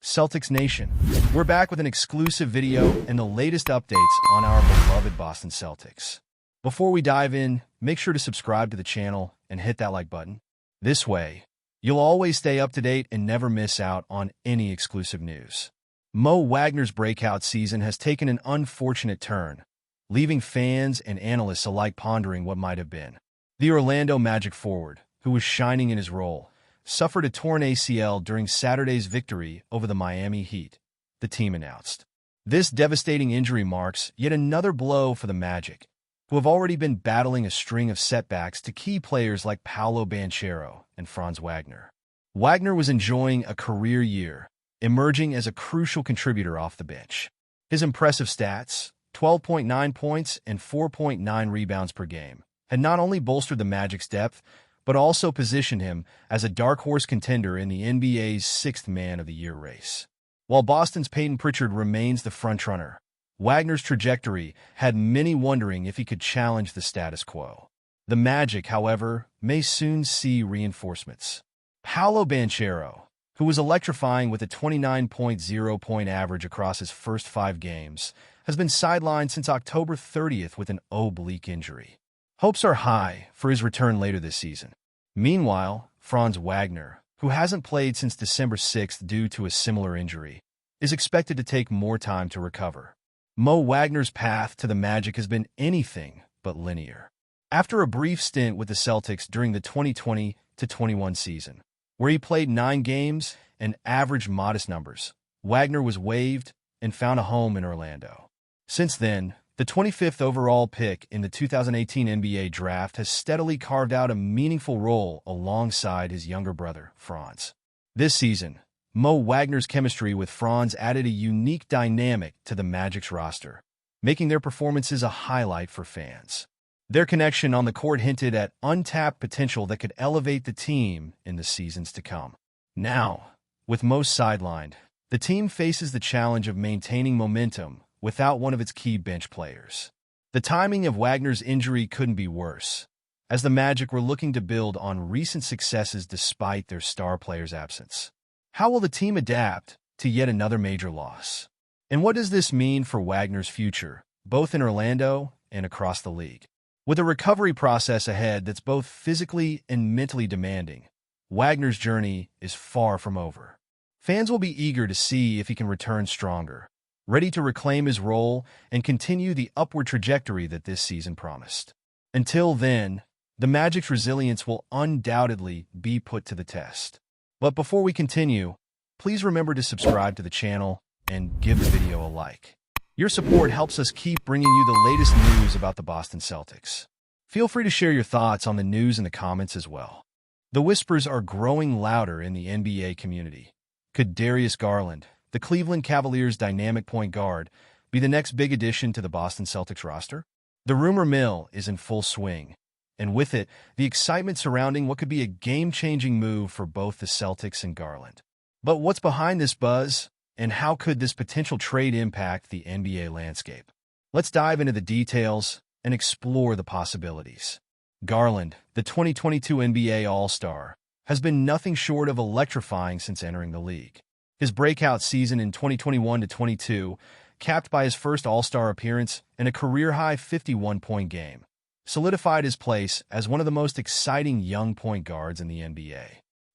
Celtics Nation. We're back with an exclusive video and the latest updates on our beloved Boston Celtics. Before we dive in, make sure to subscribe to the channel and hit that like button. This way, you'll always stay up to date and never miss out on any exclusive news. Mo Wagner's breakout season has taken an unfortunate turn, leaving fans and analysts alike pondering what might have been. The Orlando Magic forward, who was shining in his role, suffered a torn ACL during Saturday's victory over the Miami Heat, the team announced. This devastating injury marks yet another blow for the Magic, who have already been battling a string of setbacks to key players like Paolo Banchero and Franz Wagner. Wagner was enjoying a career year, emerging as a crucial contributor off the bench. His impressive stats, 12.9 points and 4.9 rebounds per game, had not only bolstered the Magic's depth, but also positioned him as a dark horse contender in the NBA's sixth Man of the Year race. While Boston's Peyton Pritchard remains the frontrunner, Wagner's trajectory had many wondering if he could challenge the status quo. The Magic, however, may soon see reinforcements. Paolo Banchero, who was electrifying with a 29.0-point average across his first 5 games, has been sidelined since October 30th with an oblique injury. Hopes are high for his return later this season. Meanwhile, Franz Wagner, who hasn't played since December 6th due to a similar injury, is expected to take more time to recover. Mo Wagner's path to the Magic has been anything but linear. After a brief stint with the Celtics during the 2020-21 season, where he played 9 games and averaged modest numbers, Wagner was waived and found a home in Orlando. Since then, the 25th overall pick in the 2018 NBA draft has steadily carved out a meaningful role alongside his younger brother, Franz. This season, Mo Wagner's chemistry with Franz added a unique dynamic to the Magic's roster, making their performances a highlight for fans. Their connection on the court hinted at untapped potential that could elevate the team in the seasons to come. Now, with Mo sidelined, the team faces the challenge of maintaining momentum without one of its key bench players. The timing of Wagner's injury couldn't be worse, as the Magic were looking to build on recent successes despite their star player's absence. How will the team adapt to yet another major loss? And what does this mean for Wagner's future, both in Orlando and across the league? With a recovery process ahead that's both physically and mentally demanding, Wagner's journey is far from over. Fans will be eager to see if he can return stronger, ready to reclaim his role and continue the upward trajectory that this season promised. Until then, the Magic's resilience will undoubtedly be put to the test. But before we continue, please remember to subscribe to the channel and give the video a like. Your support helps us keep bringing you the latest news about the Boston Celtics. Feel free to share your thoughts on the news in the comments as well. The whispers are growing louder in the NBA community. Could Darius Garland, the Cleveland Cavaliers' dynamic point guard, be the next big addition to the Boston Celtics roster? The rumor mill is in full swing, and with it, the excitement surrounding what could be a game-changing move for both the Celtics and Garland. But what's behind this buzz, and how could this potential trade impact the NBA landscape? Let's dive into the details and explore the possibilities. Garland, the 2022 NBA All-Star, has been nothing short of electrifying since entering the league. His breakout season in 2021-22, capped by his first All-Star appearance and a career-high 51-point game, solidified his place as one of the most exciting young point guards in the NBA.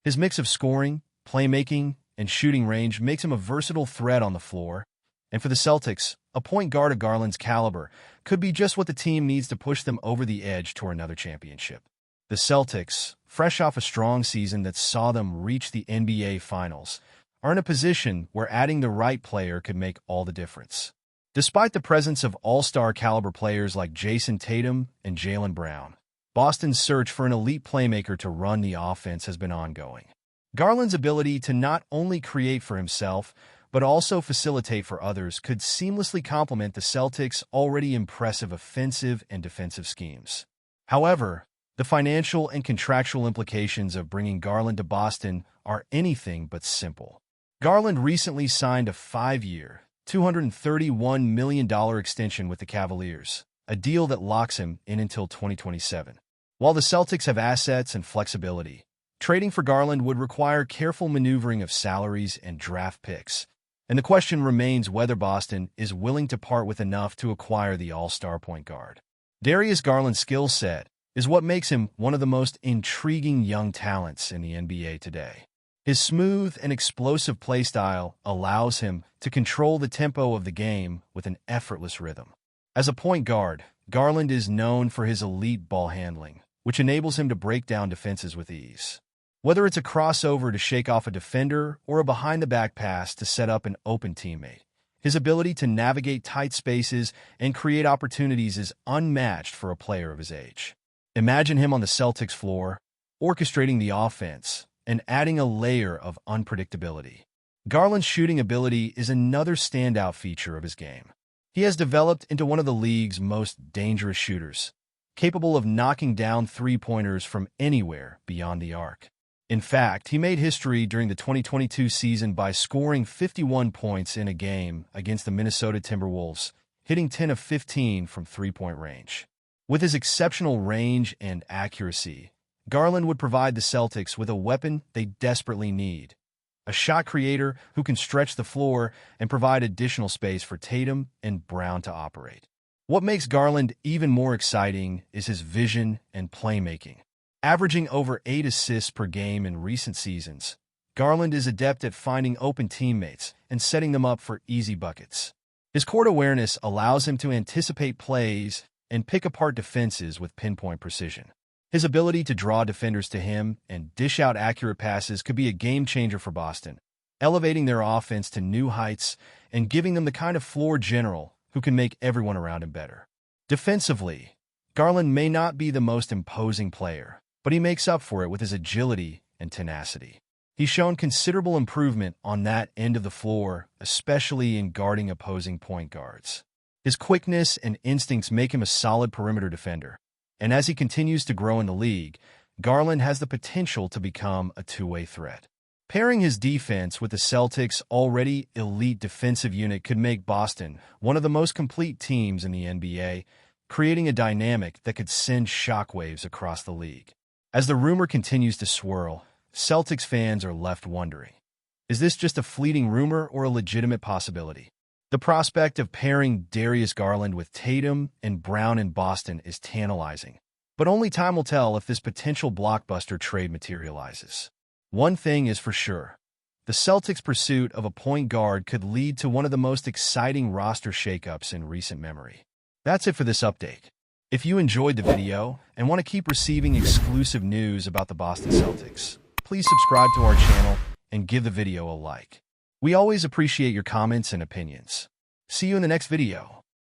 His mix of scoring, playmaking, and shooting range makes him a versatile threat on the floor, and for the Celtics, a point guard of Garland's caliber could be just what the team needs to push them over the edge toward another championship. The Celtics, fresh off a strong season that saw them reach the NBA Finals, are in a position where adding the right player could make all the difference. Despite the presence of all-star caliber players like Jason Tatum and Jaylen Brown, Boston's search for an elite playmaker to run the offense has been ongoing. Garland's ability to not only create for himself, but also facilitate for others could seamlessly complement the Celtics' already impressive offensive and defensive schemes. However, the financial and contractual implications of bringing Garland to Boston are anything but simple. Garland recently signed a 5-year, $231 million extension with the Cavaliers, a deal that locks him in until 2027. While the Celtics have assets and flexibility, Trading for Garland would require careful maneuvering of salaries and draft picks, and the question remains whether Boston is willing to part with enough to acquire the all-star point guard. Darius Garland's skill set is what makes him one of the most intriguing young talents in the NBA today. His smooth and explosive play style allows him to control the tempo of the game with an effortless rhythm. As a point guard, Garland is known for his elite ball handling, which enables him to break down defenses with ease. Whether it's a crossover to shake off a defender or a behind-the-back pass to set up an open teammate, his ability to navigate tight spaces and create opportunities is unmatched for a player of his age. Imagine him on the Celtics floor, orchestrating the offense and adding a layer of unpredictability. Garland's shooting ability is another standout feature of his game. He has developed into one of the league's most dangerous shooters, capable of knocking down three-pointers from anywhere beyond the arc. In fact, he made history during the 2022 season by scoring 51 points in a game against the Minnesota Timberwolves, hitting 10 of 15 from three-point range. With his exceptional range and accuracy, Garland would provide the Celtics with a weapon they desperately need, a shot creator who can stretch the floor and provide additional space for Tatum and Brown to operate. What makes Garland even more exciting is his vision and playmaking. Averaging over 8 assists per game in recent seasons, Garland is adept at finding open teammates and setting them up for easy buckets. His court awareness allows him to anticipate plays and pick apart defenses with pinpoint precision. His ability to draw defenders to him and dish out accurate passes could be a game-changer for Boston, elevating their offense to new heights and giving them the kind of floor general who can make everyone around him better. Defensively, Garland may not be the most imposing player, but he makes up for it with his agility and tenacity. He's shown considerable improvement on that end of the floor, especially in guarding opposing point guards. His quickness and instincts make him a solid perimeter defender, and as he continues to grow in the league, Garland has the potential to become a two-way threat. Pairing his defense with the Celtics' already elite defensive unit could make Boston one of the most complete teams in the NBA, creating a dynamic that could send shockwaves across the league. As the rumor continues to swirl, Celtics fans are left wondering, is this just a fleeting rumor or a legitimate possibility? The prospect of pairing Darius Garland with Tatum and Brown in Boston is tantalizing, but only time will tell if this potential blockbuster trade materializes. One thing is for sure, the Celtics' pursuit of a point guard could lead to one of the most exciting roster shakeups in recent memory. That's it for this update. If you enjoyed the video and want to keep receiving exclusive news about the Boston Celtics, please subscribe to our channel and give the video a like. We always appreciate your comments and opinions. See you in the next video.